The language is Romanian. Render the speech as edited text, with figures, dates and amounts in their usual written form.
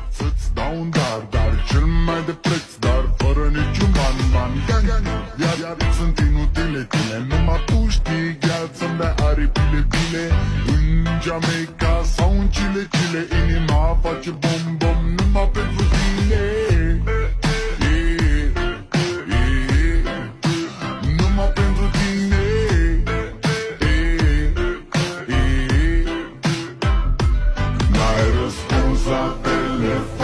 Să-ți dau un dar cel mai de preț, dar fără niciun ban. Iar sunt inutile tine, numai tu știi, gheal, să-mi dai aripile bile. În Jamaica sau în Chile, inima face bom numai pentru tine. Numai pentru tine. N-ai răspuns la telefon.